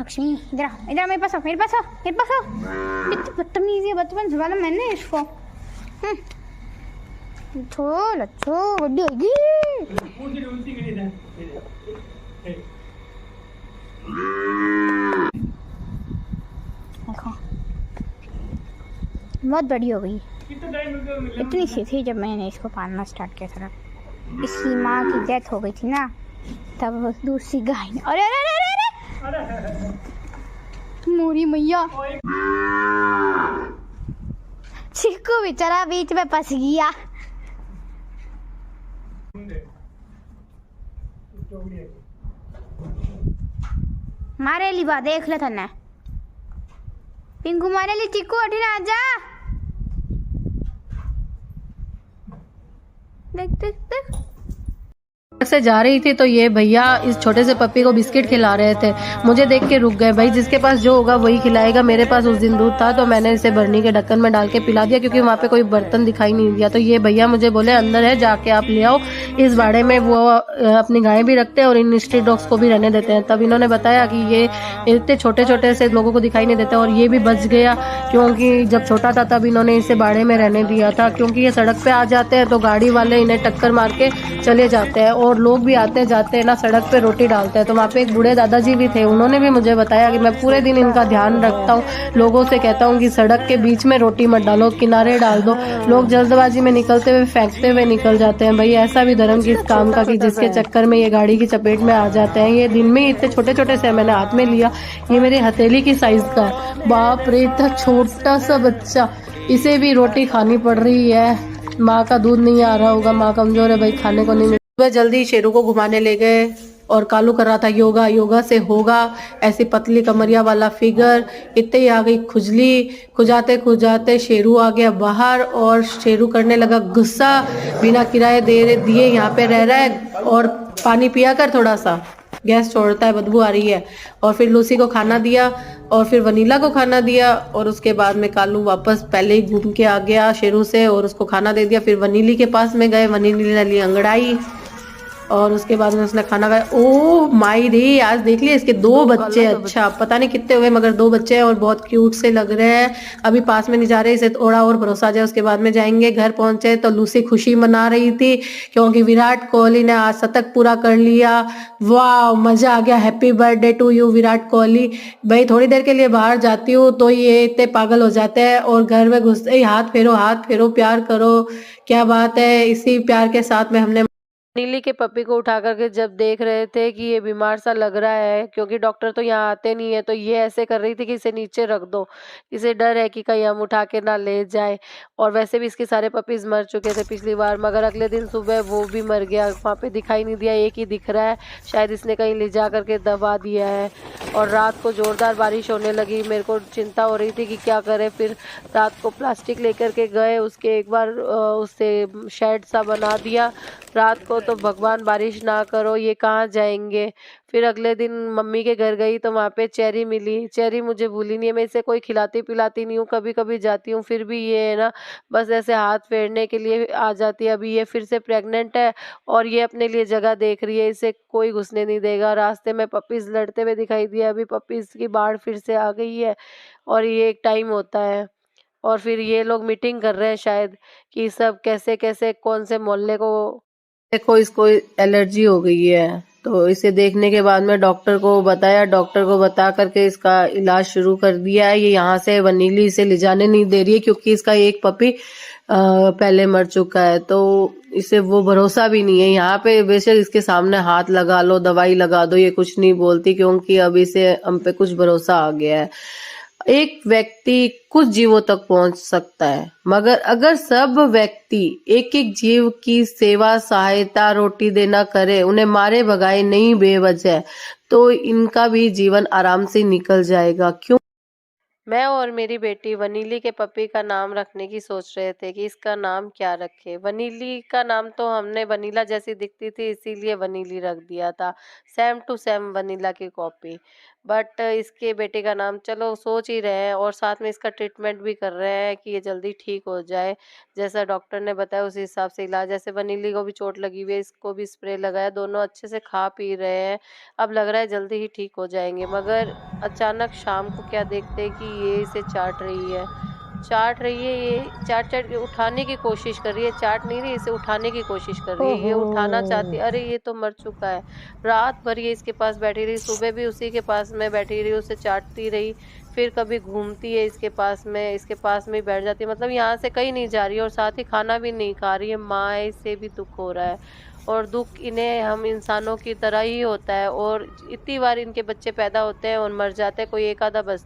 लक्ष्मी इधर इधर मेरे पास आओ मेरे पास आओ मेरे पास आओ। बदतमीजी बचपन संभाला मैंने इसको। लच्छो बड़ी होगी। देखो बहुत बड़ी हो गई। इतनी सी थी जब मैंने इसको पालना स्टार्ट किया था। इसकी माँ की डेथ हो गई थी ना, तब दूसरी गाय ने अरे अरे अरे अरे मोरी मैया चिक्कू बेचारा बीच में फंस गया। मारे ली बा देख ले थने पिंकू मारे ली चिक्कू उठी ना आजा। देख देख देख से जा रही थी तो ये भैया इस छोटे से पप्पी को बिस्किट खिला रहे थे। मुझे देख के रुक गए। भाई जिसके पास जो होगा वही खिलाएगा। मेरे पास उस दिन दूध था तो मैंने इसे बर्नी के ढक्कन में डाल के पिला दिया क्योंकि वहाँ पे कोई बर्तन दिखाई नहीं दिया। तो ये भैया मुझे बोले अंदर है जाके आप ले आओ। इस बाड़े में वो अपनी गाय भी रखते हैं और इन स्ट्रीट डॉग्स को भी रहने देते हैं। तब इन्होंने बताया कि ये इतने छोटे छोटे से लोगों को दिखाई नहीं देते और ये भी बच गया क्योंकि जब छोटा था तब इन्होंने इसे बाड़े में रहने दिया था। क्योंकि ये सड़क पे आ जाते हैं तो गाड़ी वाले इन्हें टक्कर मार के चले जाते हैं और लोग भी आते जाते हैं ना सड़क पे रोटी डालते हैं। तो वहाँ पे एक बूढ़े दादाजी भी थे। उन्होंने भी मुझे बताया कि मैं पूरे दिन इनका ध्यान रखता हूँ, लोगों से कहता हूँ कि सड़क के बीच में रोटी मत डालो, किनारे डाल दो। लोग जल्दबाजी में निकलते हुए फेंकते हुए निकल जाते हैं। भाई ऐसा भी धर्म किस काम का कि जिसके चक्कर में ये गाड़ी की चपेट में आ जाते हैं। ये दिन में इतने छोटे छोटे से मैंने हाथ में लिया, ये मेरी हथेली की साइज का है। बाप रे इतना छोटा सा बच्चा, इसे भी रोटी खानी पड़ रही है। माँ का दूध नहीं आ रहा होगा, माँ कमजोर है भाई, खाने को नहीं मिल। सुबह जल्दी शेरू को घुमाने ले गए और कालू कर रहा था योगा। योगा से होगा ऐसी पतली कमरिया वाला फिगर। इतने ही आ गई खुजली। खुजाते खुजाते शेरू आ गया बाहर और शेरू करने लगा गुस्सा। बिना किराए दिए यहाँ पे रह रहा है और पानी पिया कर थोड़ा सा, गैस छोड़ता है, बदबू आ रही है। और फिर लूसी को खाना दिया और फिर वनीला को खाना दिया और उसके बाद में कालू वापस पहले ही घूम के आ गया शेरू से और उसको खाना दे दिया। फिर वनीली के पास में गए, वनीली ने ली अंगड़ाई और उसके बाद में उसने खाना खाया। ओ माई रे, आज देख लिया इसके 2 बच्चे। अच्छा पता नहीं कितने हुए मगर 2 बच्चे हैं और बहुत क्यूट से लग रहे हैं। अभी पास में नहीं जा रहे, इसे थोड़ा और भरोसा आ जाए उसके बाद में जाएंगे। घर पहुंचे तो लूसी खुशी मना रही थी क्योंकि विराट कोहली ने आज शतक पूरा कर लिया। वाह मजा आ गया, happy birthday to you Virat Kohli. भाई थोड़ी देर के लिए बाहर जाती हूँ तो ये इतने पागल हो जाते हैं और घर में घुसते ही हाथ फेरो प्यार करो। क्या बात है, इसी प्यार के साथ में हमने नीली के पप्पी को उठा करके जब देख रहे थे कि ये बीमार सा लग रहा है क्योंकि डॉक्टर तो यहाँ आते नहीं है, तो ये ऐसे कर रही थी कि इसे नीचे रख दो, इसे डर है कि कहीं हम उठा के ना ले जाए। और वैसे भी इसके सारे पपीज मर चुके थे पिछली बार, मगर अगले दिन सुबह वो भी मर गया। वहाँ पे दिखाई नहीं दिया, एक ही दिख रहा है, शायद इसने कहीं ले जा करके दबा दिया है। और रात को जोरदार बारिश होने लगी, मेरे को चिंता हो रही थी कि क्या करें। फिर रात को प्लास्टिक लेकर के गए, उसके एक बार उससे शेड सा बना दिया रात को। तो भगवान बारिश ना करो, ये कहाँ जाएंगे। फिर अगले दिन मम्मी के घर गई तो वहाँ पे चेरी मिली। चेरी मुझे भूली नहीं है, मैं इसे कोई खिलाती पिलाती नहीं हूँ, कभी कभी जाती हूँ, फिर भी ये है ना बस ऐसे हाथ फेरने के लिए आ जाती है। अभी ये फिर से प्रेग्नेंट है और ये अपने लिए जगह देख रही है, इसे कोई घुसने नहीं देगा। रास्ते में पपीज लड़ते हुए दिखाई दिया, अभी पपीज की बाढ़ फिर से आ गई है और ये एक टाइम होता है। और फिर ये लोग मीटिंग कर रहे हैं शायद कि सब कैसे कैसे कौन से मोहल्ले को, देखो इसको एलर्जी हो गई है। तो इसे देखने के बाद में डॉक्टर को बताया, डॉक्टर को बता करके इसका इलाज शुरू कर दिया है। ये यहाँ से वनीली इसे ले जाने नहीं दे रही है क्योंकि इसका एक पपी पहले मर चुका है, तो इसे वो भरोसा भी नहीं है। यहाँ पे बेशक इसके सामने हाथ लगा लो, दवाई लगा दो, ये कुछ नहीं बोलती क्योंकि अब इसे हम पे कुछ भरोसा आ गया है। एक व्यक्ति कुछ जीवों तक पहुंच सकता है, मगर अगर सब व्यक्ति एक एक जीव की सेवा सहायता रोटी देना करे, उन्हें मारे भगाए नहीं बेवजह, तो इनका भी जीवन आराम से निकल जाएगा। क्यों मैं और मेरी बेटी वनीली के पपी का नाम रखने की सोच रहे थे कि इसका नाम क्या रखे। वनीली का नाम तो हमने वनीला जैसी दिखती थी इसीलिए वनीली रख दिया था, सेम टू सेम वनीला की कॉपी। बट इसके बेटे का नाम चलो सोच ही रहे हैं और साथ में इसका ट्रीटमेंट भी कर रहे हैं कि ये जल्दी ठीक हो जाए। जैसा डॉक्टर ने बताया उसी हिसाब से इलाज, जैसे वनीली को भी चोट लगी हुई है, इसको भी स्प्रे लगाया, दोनों अच्छे से खा पी रहे हैं। अब लग रहा है जल्दी ही ठीक हो जाएंगे। मगर अचानक शाम को क्या देखते हैं कि ये इसे चाट रही है। ये चाट-चाट के उठाने की कोशिश कर रही है, चाट नहीं रही, इसे उठाने की कोशिश कर रही है। ये उठाना चाहती है, ओहो। अरे ये तो मर चुका है। रात भर ये इसके पास बैठी रही, सुबह भी उसी के पास में बैठी रही, उसे चाटती रही। फिर कभी घूमती है इसके पास में ही बैठ जाती है, मतलब यहाँ से कहीं नहीं जा रही है और साथ ही खाना भी नहीं खा रही है। माँ से भी दुःख हो रहा है और दुःख इन्हें हम इंसानों की तरह ही होता है और इतनी बार इनके बच्चे पैदा होते हैं और मर जाते हैं, कोई एक आधा बचता